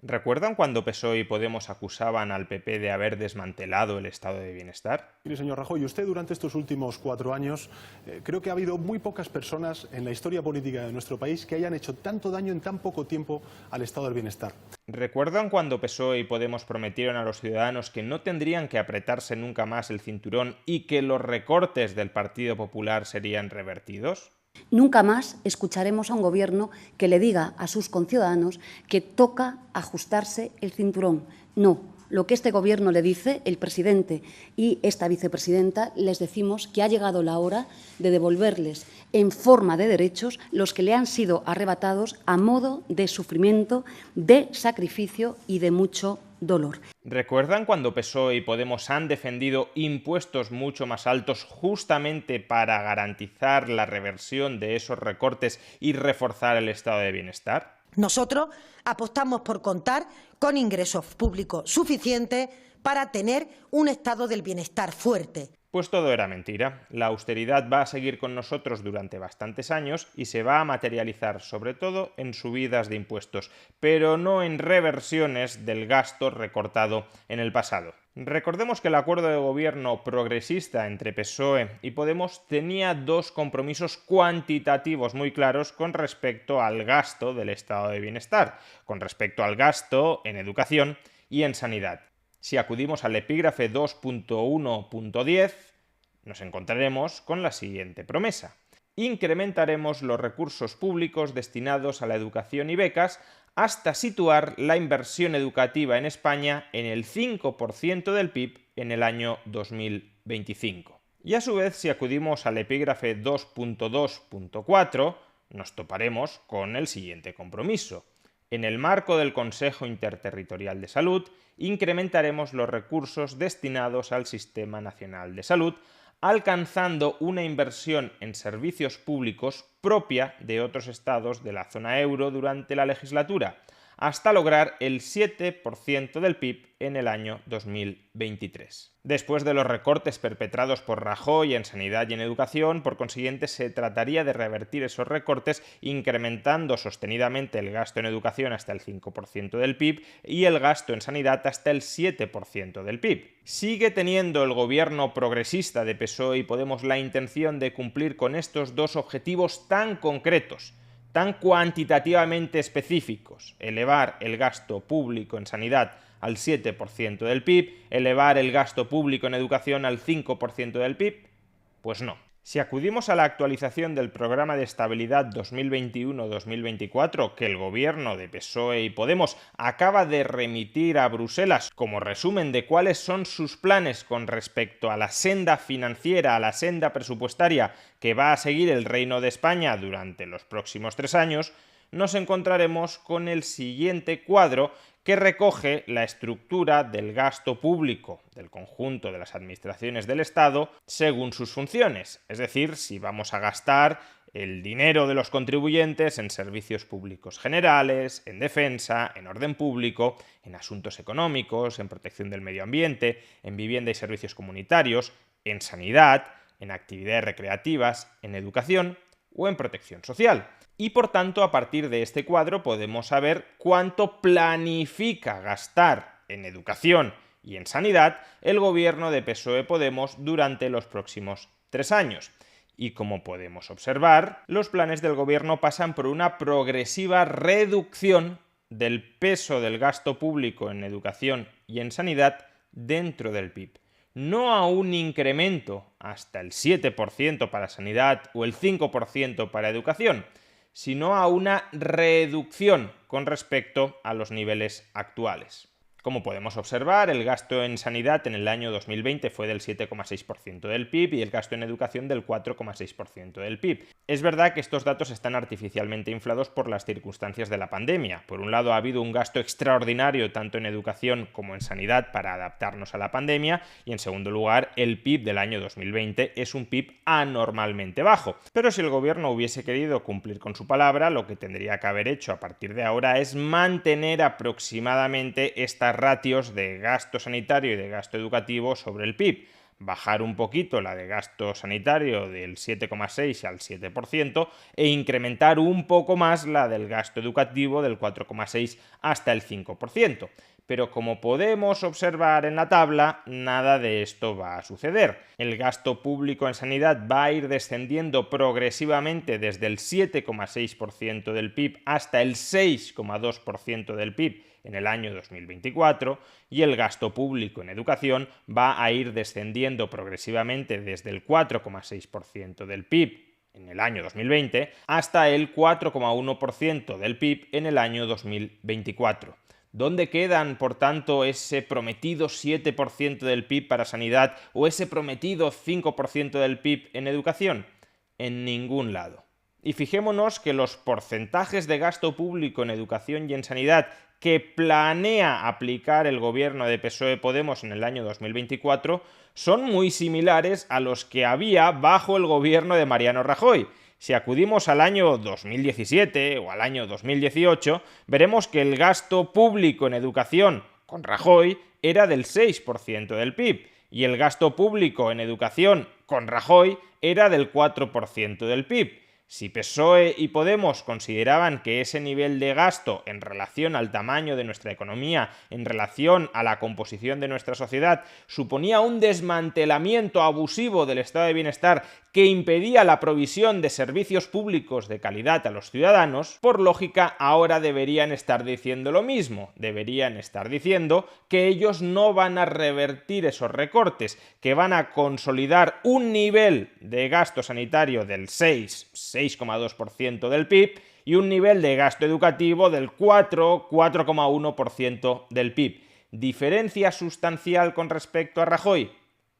¿Recuerdan cuando PSOE y Podemos acusaban al PP de haber desmantelado el estado de bienestar? Mire, señor Rajoy, usted durante estos últimos 4 años creo que ha habido muy pocas personas en la historia política de nuestro país que hayan hecho tanto daño en tan poco tiempo al estado del bienestar. ¿Recuerdan cuando PSOE y Podemos prometieron a los ciudadanos que no tendrían que apretarse nunca más el cinturón y que los recortes del Partido Popular serían revertidos? Nunca más escucharemos a un gobierno que le diga a sus conciudadanos que toca ajustarse el cinturón. No, lo que este gobierno le dice, el presidente y esta vicepresidenta, les decimos que ha llegado la hora de devolverles en forma de derechos los que le han sido arrebatados a modo de sufrimiento, de sacrificio y de mucho dolor. ¿Recuerdan cuando PSOE y Podemos han defendido impuestos mucho más altos justamente para garantizar la reversión de esos recortes y reforzar el estado de bienestar? Nosotros apostamos por contar con ingresos públicos suficientes para tener un estado del bienestar fuerte. Pues todo era mentira. La austeridad va a seguir con nosotros durante bastantes años y se va a materializar sobre todo en subidas de impuestos, pero no en reversiones del gasto recortado en el pasado. Recordemos que el acuerdo de gobierno progresista entre PSOE y Podemos tenía dos compromisos cuantitativos muy claros con respecto al gasto del estado de bienestar, con respecto al gasto en educación y en sanidad. Si acudimos al epígrafe 2.1.10, nos encontraremos con la siguiente promesa. Incrementaremos los recursos públicos destinados a la educación y becas hasta situar la inversión educativa en España en el 5% del PIB en el año 2025. Y a su vez, si acudimos al epígrafe 2.2.4, nos toparemos con el siguiente compromiso. En el marco del Consejo Interterritorial de Salud, incrementaremos los recursos destinados al Sistema Nacional de Salud, alcanzando una inversión en servicios públicos propia de otros estados de la zona euro durante la legislatura, hasta lograr el 7% del PIB en el año 2023. Después de los recortes perpetrados por Rajoy en sanidad y en educación, por consiguiente, se trataría de revertir esos recortes incrementando sostenidamente el gasto en educación hasta el 5% del PIB y el gasto en sanidad hasta el 7% del PIB. ¿Sigue teniendo el gobierno progresista de PSOE y Podemos la intención de cumplir con estos dos objetivos tan concretos, tan cuantitativamente específicos: elevar el gasto público en sanidad al 7% del PIB, elevar el gasto público en educación al 5% del PIB? Pues no. Si acudimos a la actualización del Programa de Estabilidad 2021-2024 que el gobierno de PSOE y Podemos acaba de remitir a Bruselas como resumen de cuáles son sus planes con respecto a la senda financiera, a la senda presupuestaria que va a seguir el Reino de España durante los próximos 3 años, nos encontraremos con el siguiente cuadro que recoge la estructura del gasto público del conjunto de las administraciones del Estado según sus funciones, es decir, si vamos a gastar el dinero de los contribuyentes en servicios públicos generales, en defensa, en orden público, en asuntos económicos, en protección del medio ambiente, en vivienda y servicios comunitarios, en sanidad, en actividades recreativas, en educación o en protección social. Y por tanto, a partir de este cuadro podemos saber cuánto planifica gastar en educación y en sanidad el gobierno de PSOE-Podemos durante los próximos 3 años. Y como podemos observar, los planes del gobierno pasan por una progresiva reducción del peso del gasto público en educación y en sanidad dentro del PIB. No a un incremento hasta el 7% para sanidad o el 5% para educación, sino a una reducción con respecto a los niveles actuales. Como podemos observar, el gasto en sanidad en el año 2020 fue del 7,6% del PIB y el gasto en educación del 4,6% del PIB. Es verdad que estos datos están artificialmente inflados por las circunstancias de la pandemia. Por un lado, ha habido un gasto extraordinario tanto en educación como en sanidad para adaptarnos a la pandemia, y en segundo lugar, el PIB del año 2020 es un PIB anormalmente bajo. Pero si el gobierno hubiese querido cumplir con su palabra, lo que tendría que haber hecho a partir de ahora es mantener aproximadamente estas ratios de gasto sanitario y de gasto educativo sobre el PIB, bajar un poquito la de gasto sanitario del 7,6 al 7% e incrementar un poco más la del gasto educativo del 4,6 hasta el 5%. Pero como podemos observar en la tabla, nada de esto va a suceder. El gasto público en sanidad va a ir descendiendo progresivamente desde el 7,6% del PIB hasta el 6,2% del PIB en el año 2024 y el gasto público en educación va a ir descendiendo progresivamente desde el 4,6% del PIB en el año 2020 hasta el 4,1% del PIB en el año 2024. ¿Dónde quedan, por tanto, ese prometido 7% del PIB para sanidad o ese prometido 5% del PIB en educación? En ningún lado. Y fijémonos que los porcentajes de gasto público en educación y en sanidad que planea aplicar el gobierno de PSOE-Podemos en el año 2024 son muy similares a los que había bajo el gobierno de Mariano Rajoy. Si acudimos al año 2017 o al año 2018, veremos que el gasto público en educación con Rajoy era del 6% del PIB y el gasto público en educación con Rajoy era del 4% del PIB. Si PSOE y Podemos consideraban que ese nivel de gasto en relación al tamaño de nuestra economía, en relación a la composición de nuestra sociedad, suponía un desmantelamiento abusivo del estado de bienestar que impedía la provisión de servicios públicos de calidad a los ciudadanos, por lógica ahora deberían estar diciendo lo mismo, deberían estar diciendo que ellos no van a revertir esos recortes, que van a consolidar un nivel de gasto sanitario del 6,2% del PIB y un nivel de gasto educativo del 4,1% del PIB. ¿Diferencia sustancial con respecto a Rajoy?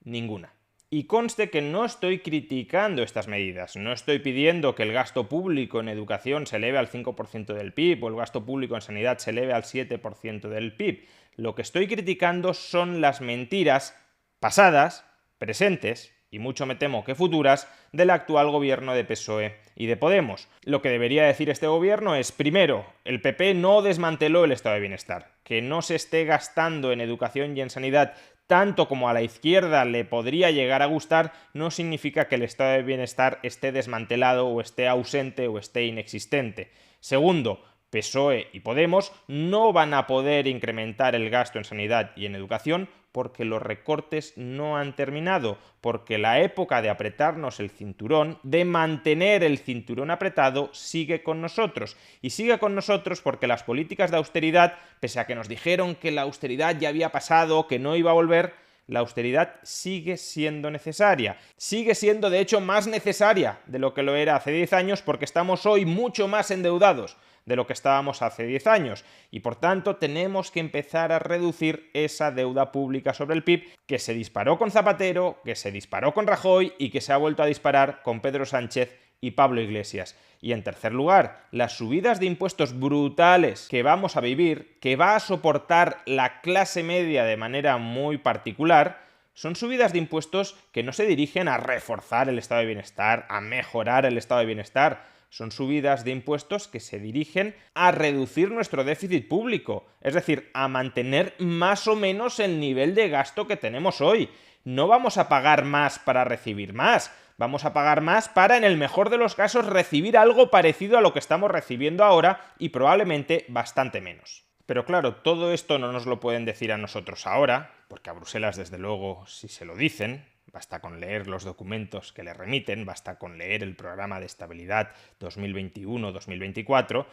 Ninguna. Y conste que no estoy criticando estas medidas, no estoy pidiendo que el gasto público en educación se eleve al 5% del PIB o el gasto público en sanidad se eleve al 7% del PIB. Lo que estoy criticando son las mentiras pasadas, presentes y mucho me temo que futuras del actual gobierno de PSOE y de Podemos. Lo que debería decir este gobierno es, primero, el PP no desmanteló el estado de bienestar, que no se esté gastando en educación y en sanidad tanto como a la izquierda le podría llegar a gustar, no significa que el estado de bienestar esté desmantelado o esté ausente o esté inexistente. Segundo, PSOE y Podemos no van a poder incrementar el gasto en sanidad y en educación porque los recortes no han terminado, porque la época de apretarnos el cinturón, de mantener el cinturón apretado, sigue con nosotros. Y sigue con nosotros porque las políticas de austeridad, pese a que nos dijeron que la austeridad ya había pasado, que no iba a volver, la austeridad sigue siendo necesaria. Sigue siendo, de hecho, más necesaria de lo que lo era hace 10 años porque estamos hoy mucho más endeudados de lo que estábamos hace 10 años y por tanto tenemos que empezar a reducir esa deuda pública sobre el PIB que se disparó con Zapatero, que se disparó con Rajoy y que se ha vuelto a disparar con Pedro Sánchez y Pablo Iglesias. Y en tercer lugar, las subidas de impuestos brutales que vamos a vivir, que va a soportar la clase media de manera muy particular, son subidas de impuestos que no se dirigen a reforzar el estado de bienestar, a mejorar el estado de bienestar. Son subidas de impuestos que se dirigen a reducir nuestro déficit público, es decir, a mantener más o menos el nivel de gasto que tenemos hoy. No vamos a pagar más para recibir más, vamos a pagar más para, en el mejor de los casos, recibir algo parecido a lo que estamos recibiendo ahora y probablemente bastante menos. Pero claro, todo esto no nos lo pueden decir a nosotros ahora, porque a Bruselas, desde luego, sí se lo dicen. Basta con leer los documentos que le remiten, basta con leer el programa de estabilidad 2021-2024.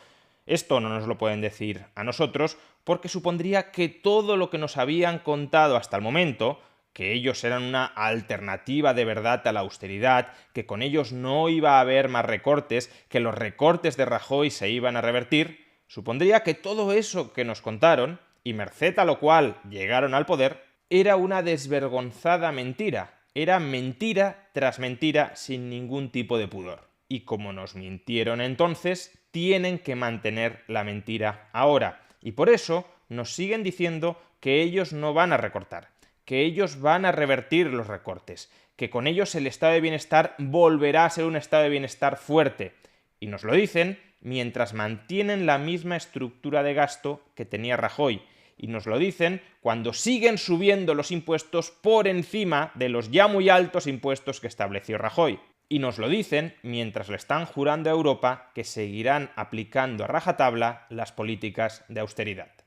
Esto no nos lo pueden decir a nosotros porque supondría que todo lo que nos habían contado hasta el momento, que ellos eran una alternativa de verdad a la austeridad, que con ellos no iba a haber más recortes, que los recortes de Rajoy se iban a revertir, supondría que todo eso que nos contaron, y merced a lo cual llegaron al poder, era una desvergonzada mentira. Era mentira tras mentira sin ningún tipo de pudor. Y como nos mintieron entonces, tienen que mantener la mentira ahora. Y por eso nos siguen diciendo que ellos no van a recortar, que ellos van a revertir los recortes, que con ellos el estado de bienestar volverá a ser un estado de bienestar fuerte. Y nos lo dicen mientras mantienen la misma estructura de gasto que tenía Rajoy. Y nos lo dicen cuando siguen subiendo los impuestos por encima de los ya muy altos impuestos que estableció Rajoy. Y nos lo dicen mientras le están jurando a Europa que seguirán aplicando a rajatabla las políticas de austeridad.